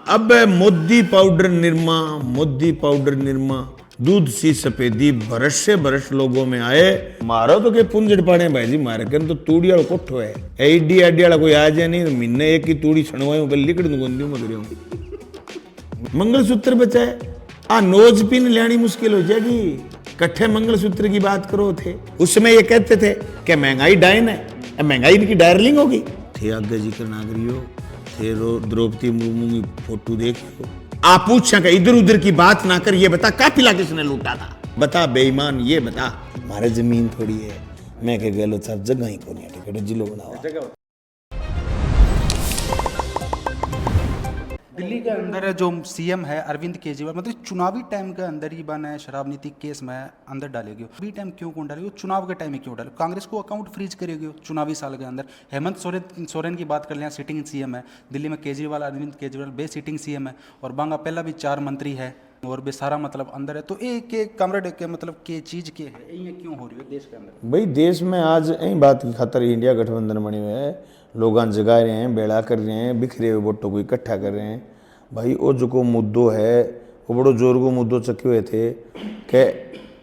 अब Modi powder Nirma, Modi powder Nirma, दूध सी सफेदी बरस से बरस लोगों में आए। मारो तो के पुंजड़ पाने भाई जी, मारे कन तो तूड़ी वाला कोठो है, एडी आडी वाला कोई आ जाए नहीं, महीने एक ही तूड़ी छणवाऊं पे लिकड़ गुंदियों मगर हूं। मंगलसूत्र बचाए, आ नोज पिन लेनी मुश्किल हो जाएगी, कट्ठे मंगलसूत्र की बात करो थे। उसमें ये कहते थे कि महंगाई डाइन है, महंगाई इनकी डार्लिंग होगी। थे आगे जी कर नागरियो थे द्रौपदी मुर्मू की फोटो देखो, आप पूछा कि इधर उधर की बात ना कर, ये बता काफिला किसने लूटा था, बता बेईमान, ये बता। हमारे जमीन थोड़ी है, मैं कह गलो साहब जगह ही कोनी टिकट जिलो बनावा। दिल्ली के अंदर जो सीएम है अरविंद केजरीवाल, मतलब चुनावी टाइम के अंदर ही बना है शराब नीति केस में अंदर डालेगी। अभी टाइम क्यों कौन डालेगी, चुनाव के टाइम ही क्यों डाले, कांग्रेस को अकाउंट फ्रीज करेगी चुनावी साल के अंदर। हेमंत सोरेन की बात कर लें, सिटिंग सीएम है दिल्ली में, केजरीवाल अरविंद केजरीवाल बे सिटिंग सीएम है, और बांगा पहला भी 4 मंत्री है और बे सारा मतलब अंदर है। तो एक कमरेड के मतलब के चीज के है ये क्यों हो रही है देश के अंदर। भाई देश में आज यही बात की खातर इंडिया गठबंधन बने हुए है, लोग जगा रहे हैं, बेड़ा कर रहे हैं, बिखरे हुए वोटों को इकट्ठा कर रहे हैं। भाई वो जो को मुद्दों है वो बड़ो जोर को मुद्दों चके हुए थे कि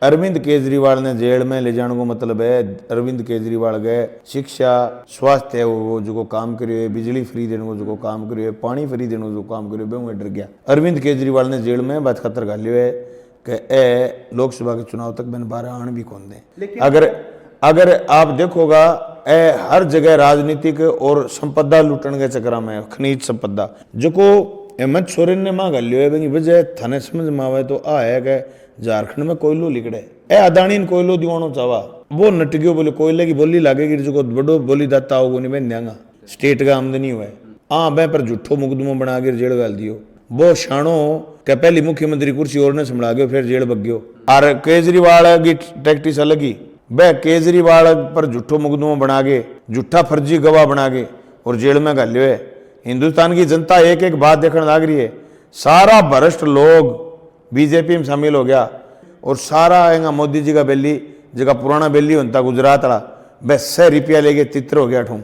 अरविंद केजरीवाल ने जेल में ले जाने को मतलब है, अरविंद केजरीवाल गए शिक्षा स्वास्थ्य वो जो को काम करे, बिजली फ्री देने को जो को काम करे, पानी फ्री देने को जो काम करे, मैं डर गया। अरविंद केजरीवाल ने जेल में बात खतर घाली है कि ए लोकसभा के चुनाव तक मैंने 12 आने भी कौन दे। अगर आप देखोगा ए हर जगह राजनीतिक और संपदा लूटने के चक्कर में, खनिज संपदा जो को हेमंत सोरेन ने मांग लियो है वजह थाने समझ में आवे तो आ है कि झारखंड में कोयलो लिकड़े ए अदानी ने कोयलो दिवानो चावा, वो नट गयो, बोले कोयले की बोली लागेगी जो को बड़ो बोली दाता होगो नहीं बन देंगा, स्टेट का आमदनी हुआ है। हाँ मैं पर झूठो मुकदमा बना के जेल डाल दियो, वो शानो के पहली मुख्यमंत्री कुर्सी और ने संभला गयो, फिर जेल बग गयो। और केजरीवाल की टैक्टिस अलग ही, वह केजरीवाल पर झूठो मुकदमा बना के, झूठा फर्जी गवाह बना के और जेल में घाल लियो है। हिंदुस्तान की जनता एक एक बात देखने लग रही है, सारा भ्रष्ट लोग बीजेपी में शामिल हो गया और सारा आएगा मोदी जी का बेली जगह पुराना बेली होता गुजरात वाला, बस 100 रुपया ले गए, तित्र हो गया ठूं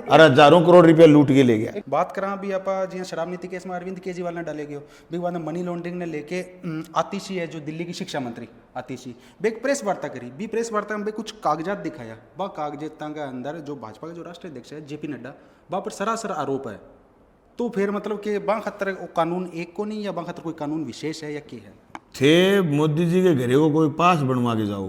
और हजारों करोड़ रुपया लूट के ले गया। बात करा भी आप जी शराब नीति केस में अरविंद केजरीवाल ने डाले गयो, भी बाद में मनी लॉन्ड्रिंग ने लेके आतिशी है जो दिल्ली की शिक्षा मंत्री आतिशी बे एक प्रेस वार्ता करी, भी प्रेस वार्ता में कुछ कागजात दिखाया, वह कागजात के अंदर जो भाजपा के जो राष्ट्रीय अध्यक्ष है जेपी नड्डा वहाँ पर सरासर आरोप है। तो फिर मतलब कि बां खतर कानून एक को नहीं या बां खतर कोई कानून विशेष है या क्या है। थे मोदी जी के घरे को कोई पास बनवा के जाओ,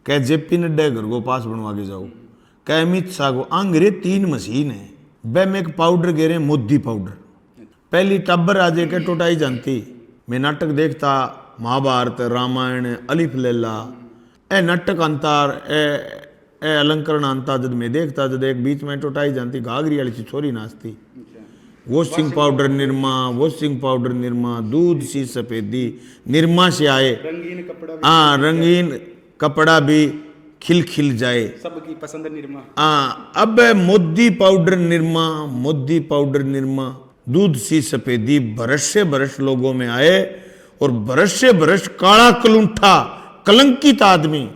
कह जेपी नड्डा घर को पास बनवा के जाओ, कह अमित शाह को आंगरे 3 मशीन है, वे में एक पाउडर गे रहे मोदी पाउडर। पहली टब्बर आजे के टोटाई जानती, मैं नाटक देखता महाभारत रामायण अलिफ लैला ए नाटक अंतार ए अलंकरण अंता, जब मैं देखता जब एक बीच में टोटाई जानती घाघरी वाली सी छोरी नाचती, washing powder Nirma, washing powder Nirma, दूध सी सफेदी निरमा से आए, रंगीन कपड़ा, हाँ रंगीन कपड़ा भी खिल खिल जाए, सबकी पसंद निरमा। हाँ अब मोदी पाउडर निरमा, मोदी पाउडर निरमा, दूध सी सफेदी बरस से बरस लोगों में आए और बरस से बरस काला कलूंठा कलंकित आदमी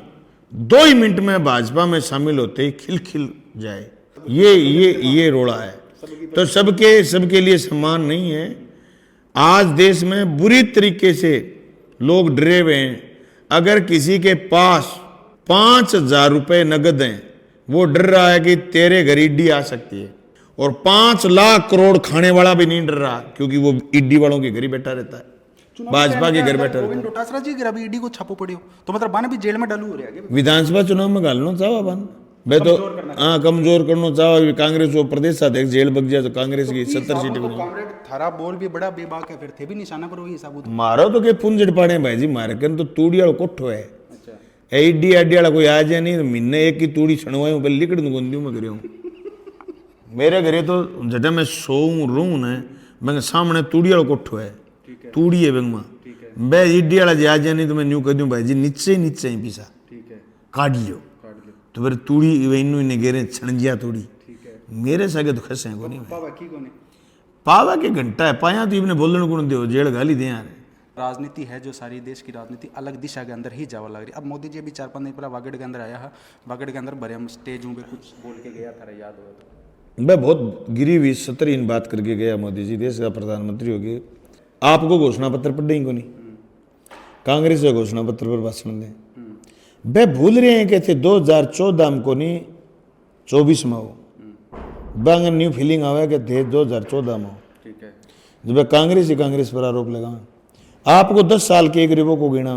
2 ही मिनट में भाजपा में शामिल होते ही खिल खिल जाए। ये रोड़ा है। तो सबके लिए समान नहीं है। आज देश में बुरी तरीके से लोग डरे हुए हैं। अगर किसी के पास 5,000 रुपए नगद हैं, वो डर रहा है कि तेरे घर ईडी आ सकती है, और 5 लाख करोड़ खाने वाला भी नहीं डर रहा क्योंकि वो ईडी वालों के घर ही बैठा रहता है, भाजपा के घर बैठा रहता है। डोटासरा जी अगर अभी ईडी को छापो पड़े हो तो मतलब बाने भी जेल में डालू हो रहा है। विधानसभा चुनाव में घालना चाहो बन मैं तो हाँ कमजोर करना चाहो, कांग्रेस को प्रदेश अध्यक्ष जेल बग जाए तो कांग्रेस की 70 सीटें कांग्रेस थारा बोल भी बड़ा बेबाक है, फिर थे भी निशाना पर वही साबुत मारो तो के पुंजड़ पाने भाई जी, मारे कन तो तूड़ी वाला कोठो है। एडी आडी वाला कोई आ जाए नहीं तो महीने एक की तूड़ी छणवाऊं पे लिकड़ गुंदियों में गिरे हूँ। मेरे घरे तो जब मैं सोऊं रू न मैं सामने तूड़ी वाला कोठो है, तूड़ी है बेंगमा मैं ईडी वाला जी आ जाए नहीं तो मैं न्यू कह दूं भाई जी नीचे ही पीसा काट लियो, तो फिर तूड़ी इन्नू इन्हें गेरे छणजिया तूड़ी मेरे सगे तो खसे को नहीं पावा के घंटा है पाया तो इन्हें बोलने को दो जेल गाली दे यार। राजनीति है जो सारी देश की राजनीति अलग दिशा के अंदर ही जावा लग रही। अब मोदी जी अभी 4-5 दिन पहले वागड़ के अंदर आया है, वागड़ के अंदर बड़े हम स्टेज में कुछ बोल के गया था, याद हो तो मैं बहुत गिरी हुई 17 बात करके गया मोदी जी, देश का प्रधानमंत्री हो गए आपको घोषणा पत्र पढ़ देंगे नहीं, कांग्रेस का घोषणा पत्र पर भाषण दें। वे भूल रहे हैं कि थे 2014 में को नहीं 24 में हो, बांग न्यू फीलिंग आवे कि थे 2014 में हो। ठीक है, जब कांग्रेस ही कांग्रेस पर आरोप लगा, आपको 10 साल के गरीबों को गिना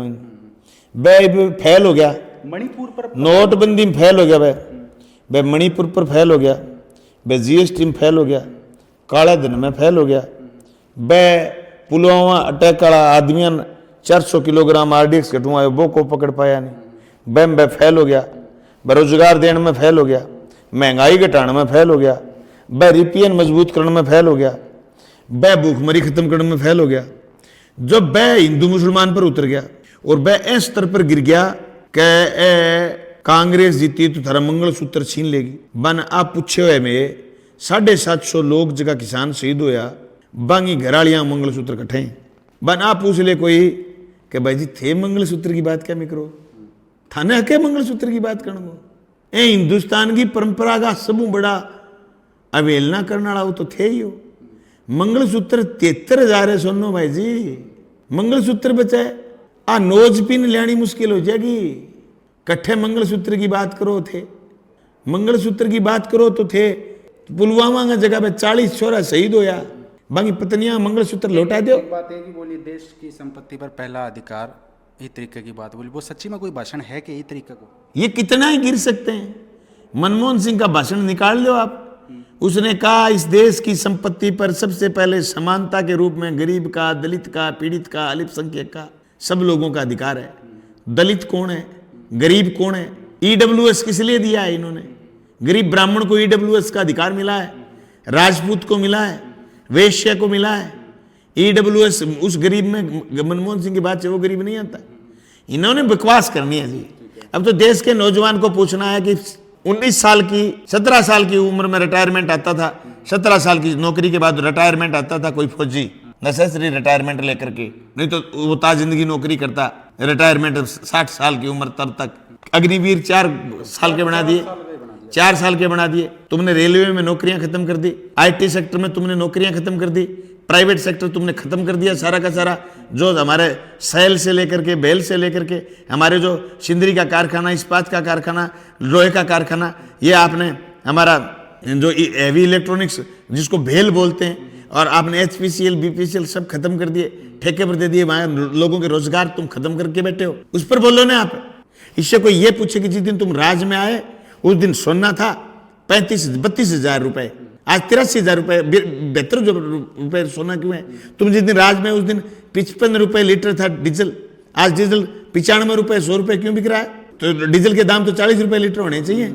वे फेल हो गया, मणिपुर पर नोटबंदी में फेल हो गया, वे मणिपुर पर फेल हो गया, वे जीएसटी में फेल हो गया, काला धन में फेल हो गया, वे पुलवामा अटैक वाला आदमियों 400 किलोग्राम आरडीएक्स कटुआ वो को पकड़ पाया नहीं, वे फेल हो गया, बेरोजगार देने में फेल हो गया, महंगाई घटाने में फेल हो गया, वे रिपियन मजबूत करने में फेल हो गया, वे भूखमरी खत्म करने में फेल हो गया। जब वे हिंदू मुसलमान पर उतर गया और वे इस स्तर पर गिर गया कि कांग्रेस जीती तो थारा मंगलसूत्र छीन लेगी। बन आप पूछे हुए में 750 लोग जगह किसान शहीद होया, बांगी घरालियां मंगलसूत्र कट्ठे। बन आप पूछ ले कोई कि भाई जी थे मंगलसूत्र की बात क्या मैं करो, थाने के मंगलसूत्र की बात करना ए हिंदुस्तान की परंपरा का सबू बड़ा अवहेलना करने वाला वो तो थे ही हो। मंगलसूत्र 73,000 है सुनो भाई जी, मंगलसूत्र बचाए आ नोज पिन लेनी मुश्किल हो जाएगी। कट्ठे मंगलसूत्र की बात करो थे, मंगलसूत्र की बात करो तो थे पुलवामा की जगह पे 40 छोरा शहीद होया, बाकी पत्नियां मंगलसूत्र लौटा दो। एक बात है कि बोली देश की संपत्ति पर पहला अधिकार, इस तरीके की बात बोली, वो सच्ची में कोई भाषण है कि इस तरीके को ये कितना ही गिर सकते हैं। मनमोहन सिंह का भाषण निकाल लो आप, उसने कहा इस देश की संपत्ति पर सबसे पहले समानता के रूप में गरीब का, दलित का, पीड़ित का, अल्पसंख्यक का, सब लोगों का अधिकार है। दलित कौन है, गरीब कौन है, ईडब्ल्यूएस किस लिए दिया है इन्होंने, गरीब ब्राह्मण को ईडब्ल्यूएस का अधिकार मिला है, राजपूत को मिला है, वैश्य को मिला है। ईडब्ल्यूएस उस गरीब में मनमोहन सिंह की बात से वो गरीब नहीं आता। इन्होंने बकवास करनी है जी। अब तो देश के नौजवान को पूछना है कि 19 साल की 17 साल की उम्र में रिटायरमेंट आता था, 17 साल की नौकरी के बाद रिटायरमेंट आता था कोई फौजी, नेसेसरी रिटायरमेंट लेकर के, नहीं तो वो जिंदगी नौकरी करता, रिटायरमेंट 60 साल की उम्र तब तक। अग्निवीर 4 साल के बना दिए, 4 साल के बना दिए। तुमने रेलवे में नौकरियां खत्म कर दी, आईटी सेक्टर में तुमने नौकरियां खत्म कर दी, प्राइवेट सेक्टर तुमने खत्म कर दिया सारा का सारा। जो हमारे सैल से लेकर के बेल से लेकर के हमारे जो सिंदरी का कारखाना, इस्पात का कारखाना, लोहे का कारखाना, ये आपने हमारा जो हैवी इलेक्ट्रॉनिक्स जिसको भेल बोलते हैं, और आपने एचपीसीएल बीपीसीएल सब खत्म कर दिए, ठेके पर दे दिए, वहां लोगों के रोजगार तुम खत्म करके बैठे हो। उस पर बोलो ना आप। इससे कोई ये पूछे कि जिस दिन तुम राज में आए उस दिन सोना था 32 हजार रुपए, आज 83,000 रुपए, 72 रुपए सोना क्यों है? तुम जिस दिन राज में उस दिन 55 रुपए लीटर था डीजल, आज डीजल 95 रुपए 100 रुपए क्यों बिक रहा है? तो डीजल के दाम तो 40 रुपए लीटर होने चाहिए,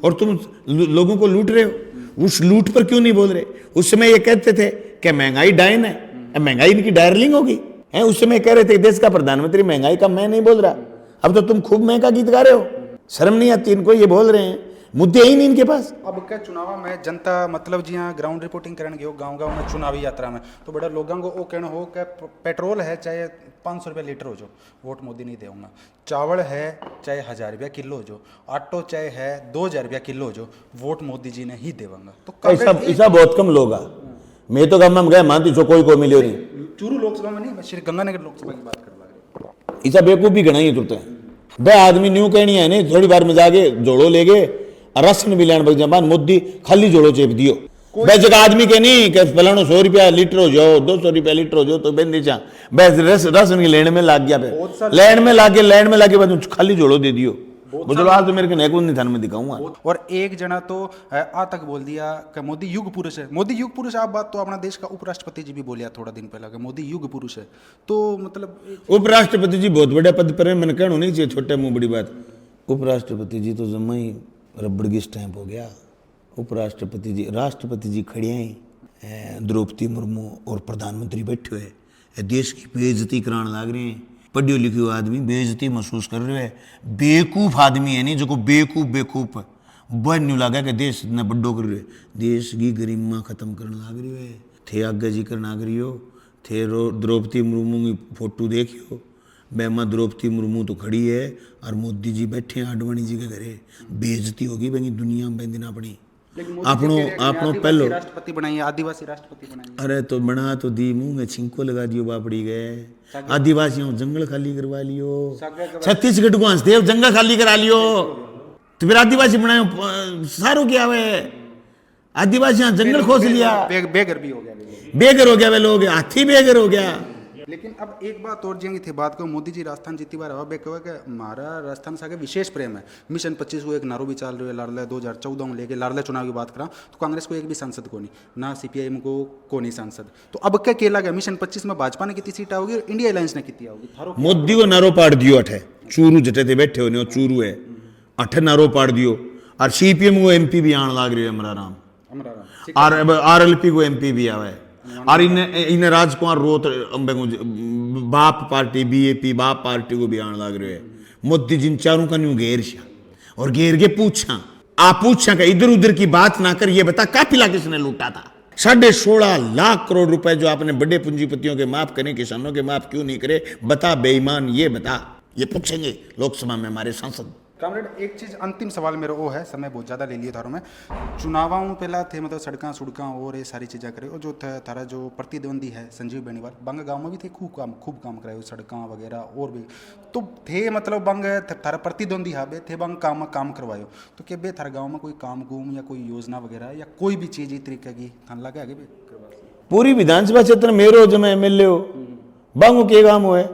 और तुम लोगों को लूट रहे हो। उस लूट पर क्यों नहीं बोल रहे? उस समय ये कहते थे कि महंगाई डायन है, महंगाई इनकी डायरलिंग होगी है। उस समय कह रहे थे देश का प्रधानमंत्री महंगाई का मैं नहीं बोल रहा, अब तो तुम खूब महंगा गीत गा रहे हो। शर्म नहीं आती इनको? ये बोल रहे हैं, मुद्दे ही नहीं इनके पास। अब क्या चुनाव में जनता मतलब जी हाँ ग्राउंड रिपोर्टिंग करने गए हो गांव में चुनावी यात्रा में, तो बड़ा लोगों को वो कहना हो कि पेट्रोल है चाहे 500 रुपये लीटर हो जो, वोट मोदी नहीं देऊंगा। चावल है चाहे 1000 रुपया किलो हो जो, आटो चाहे है 2000 रुपया किलो हो जो, वोट मोदी जी ने ही देवांगा। तो ऐसा बहुत कम लोग आ। मैं तो गम गए मानती जो कोई को मिले नहीं। चूरू लोकसभा में नहीं, मैं श्री गंगानगर लोकसभा की बात कर रहा हूँ। ऐसा बेवकूफ भी घना ही तुरते हैं। बे आदमी न्यू कहनी है नहीं, थोड़ी बार में जाके जोड़ो ले गए, राशन भी लेने बजाबान मोदी खाली जोड़ो चेप दियो। बे जगह आदमी के नहीं कि फलानो 100 रुपया लीटर हो जाओ, 200 रुपया लीटर हो जाओ, तो बेंदी चा बस राशन की लेने में लाग गया, लैंड में लागे बाद खाली जोड़ो दे दियो। बोलो आज तो मेरे को नेकुन नहीं थाने में दिखाऊंगा। और एक जना तो आ तक बोल दिया कि मोदी युग पुरुष है। मोदी युग पुरुष, आप बात तो अपना देश का उपराष्ट्रपति जी भी बोलिया थोड़ा दिन पहले कि मोदी युग पुरुष है। तो मतलब उपराष्ट्रपति जी बहुत बड़े पद पर है, मैंने कहना नहीं चाहिए छोटे मुंह बड़ी बात। उपराष्ट्रपति जी तो जमा ही रबड़ की स्टैंप हो गया। उपराष्ट्रपति जी, राष्ट्रपति जी खड़े हैं, द्रौपदी मुर्मू और प्रधानमंत्री बैठे हुए देश की बेइज्जती कराने लग रहे हैं। पढ़ियो लिखियो आदमी बेइज्जती महसूस कर रहे है। बेवकूफ आदमी है नहीं जो को बेवकूफ वह न्यू लगा कि देश इतना बड्डो कर रहे, देश की गरिमा खत्म करने लग रही है। थे आगे जी करना करियो, थे द्रौपदी मुर्मू की फोटो देखियो, बेमा द्रौपदी मुर्मू तो खड़ी है और मोदी जी बैठे हैं आडवाणी जी के घरे। बेइज्जती होगी भाई दुनिया में दिन अपनी। आपनो पहलो राष्ट्रपति बनाइए, आदिवासी राष्ट्रपति बनाइए। अरे तो बना तो दी, मुंह में छिंको लगा दियो बापड़ी गए। आदिवासियों जंगल खाली करवा लियो, छत्तीसगढ़ को हंसदेव जंगल खाली करा लियो, तो फिर आदिवासी बनाए सारो क्या वे, आदिवासी जंगल खोज लिया, बेघर भी हो गया, बेघर हो गया वे लोग, हाथी बेघर हो गया। लेकिन अब एक बात और जी थी बात को, मोदी जी राजस्थान जीती बार हवा बेक कि हमारा राजस्थान से आगे विशेष प्रेम है। मिशन 25 को एक नारो भी चल रही है, लाडला 2014 में लेके लाडला चुनाव की बात करा तो कांग्रेस को एक भी सांसद को नहीं, ना सीपीआईएम को नहीं सांसद। तो अब क्या केला गया, मिशन 25 में भाजपा ने कितनी सीट आओगी और इंडिया अलायंस ने कितनी आओगी। मोदी को नारो पाड़ दियो, अठे चूरू जटे थे बैठे होने चूरू है, अठे नारो पाड़ दियो। और सीपीएम को एमपी भी आने लग रही है, हमारा राम आरएलपी को एमपी भी आवे। और इन राजकुमार रोत बाप पार्टी बीएपी बाप पार्टी को भी आने लग रहे है। मोदी जिन चारों का न्यू घेर और घेर के पूछा, आप पूछा का इधर उधर की बात ना कर, ये बता काफिला किसने लूटा था। 16.5 लाख करोड़ रुपए जो आपने बड़े पूंजीपतियों के माफ करें, किसानों के माफ क्यों नहीं करे, बता बेईमान, ये बता। ये पूछेंगे लोकसभा में हमारे सांसद। कामरेड एक चीज़ अंतिम सवाल मेरा वो है, समय बहुत ज़्यादा ले लिए थारों में, चुनावों में पहला थे मतलब सड़कें सुड़का और ये सारी चीज़ें करे, और जो थारा जो प्रतिद्वंदी है संजीव बेनीवाल, बंग गांव में भी थे खूब काम कराए सड़कें वगैरह और भी तो थे, मतलब बंग थारा प्रतिद्वंदी हाँ बे थे बंग काम करवायो, तो क्या बे थारा गाँव में कोई काम गुम या कोई योजना वगैरह या कोई भी चीज़ इस तरीके की थान लगा आगे पूरी विधानसभा क्षेत्र मेरो जो मैं एमएलए हो बांगो के काम हुए।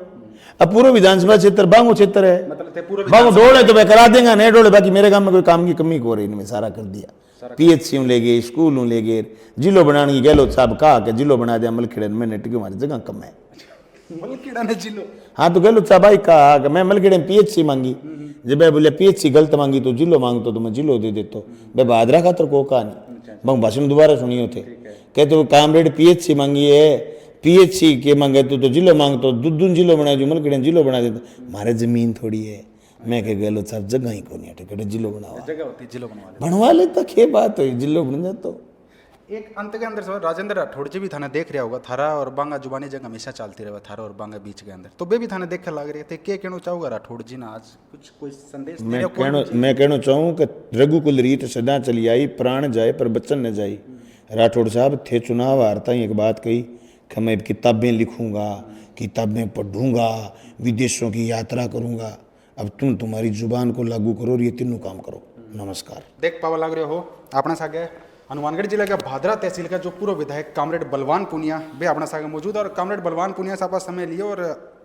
अब पूरा विधानसभा क्षेत्र बांगो क्षेत्र है, मतलब बांगो डोले तो मैं करा देगा, नहीं डोले बाकी मेरे काम में कोई काम की कमी हो रही नहीं, सारा कर दिया। पीएचसी ले गए, स्कूल ले गए, जिलो बनाने की गहलोत साहब कहा कि जिलो बना दिया मलखेड़े में, नेट की हमारी जगह कम है। मलखेड़ा ने जिलो, हाँ तो गहलोत साहब आई कहा कि मैं मलखेड़े में पीएचसी मांगी, जब मैं बोले पीएचसी गलत मांगी तो जिलो मांगतो तो मैं जिलो दे देता, मैं बहादरा खातर को कहा नहीं, बंग भाषण दोबारा सुनियो थे, कहते कामरेड पीएचसी मांगी है, पीएचसी के मांगे तो जिलो मांगतो, दून जिलो बना जो मलखेड़े जिलो बना देता, हमारे जमीन थोड़ी है। मैं कह गहलोत साहब जगह ही को नहीं हटे, जिलो बनावा, जगह होती जिलो बनवा ले तक ये बात हुई, जिलो बन जाता। एक अंत के अंदर सर राजेंद्र राठौड़ जी भी थाने देख रहा होगा, थारा और बांगा जुबानी जगह हमेशा चलती रहे थारा और बांगा बीच के अंदर, तो वे भी थाने देख लग रहे थे, क्या कहना चाहूँगा राठौड़ जी ना आज कुछ कोई संदेश? मैं कहना चाहूँ कि रघुकुल रीत सदा चली आई, प्राण जाए पर बच्चन न जाए। राठौड़ साहब थे चुनाव हारता ही एक बात कही कि मैं किताबें लिखूंगा, किताबें पढ़ूंगा, विदेशों की यात्रा करूंगा। अब तुम तुम्हारी जुबान को लागू करो और ये तीनों काम करो। नमस्कार। देख पावा लग रहे हो अपना सागे हनुमानगढ़ जिले का भादरा तहसील का जो पूर्व विधायक कामरेड बलवान पुनिया वे अपना सागे मौजूद है, और कामरेड बलवान पुनिया से आप समय लिए और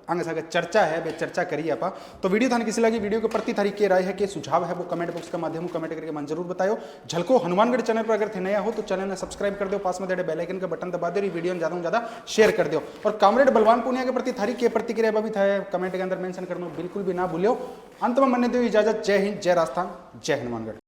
आगे सागे चर्चा है वे चर्चा करिए आप। तो वीडियो थाने किसी लगी, वीडियो के प्रति थारी के राय है कि सुझाव है वो कमेंट बॉक्स का माध्यम कमेंट करके मन जरूर बताओ। झलको हनुमानगढ़ चैनल पर अगर थे नया हो तो चैनल ने सब्सक्राइब कर दो, पास में बेल आइकन का बटन दबा दो, वीडियो ज्यादा से ज्यादा शेयर कर दो, और कामरेड बलवान पुनिया के प्रति थारी के प्रतिक्रिया भी था कमेंट के अंदर मेंशन करना बिल्कुल भी ना भूलो। अंत में मन्ने दो इजाजत। जय हिंद, जय राजस्थान, जय हनुमानगढ़।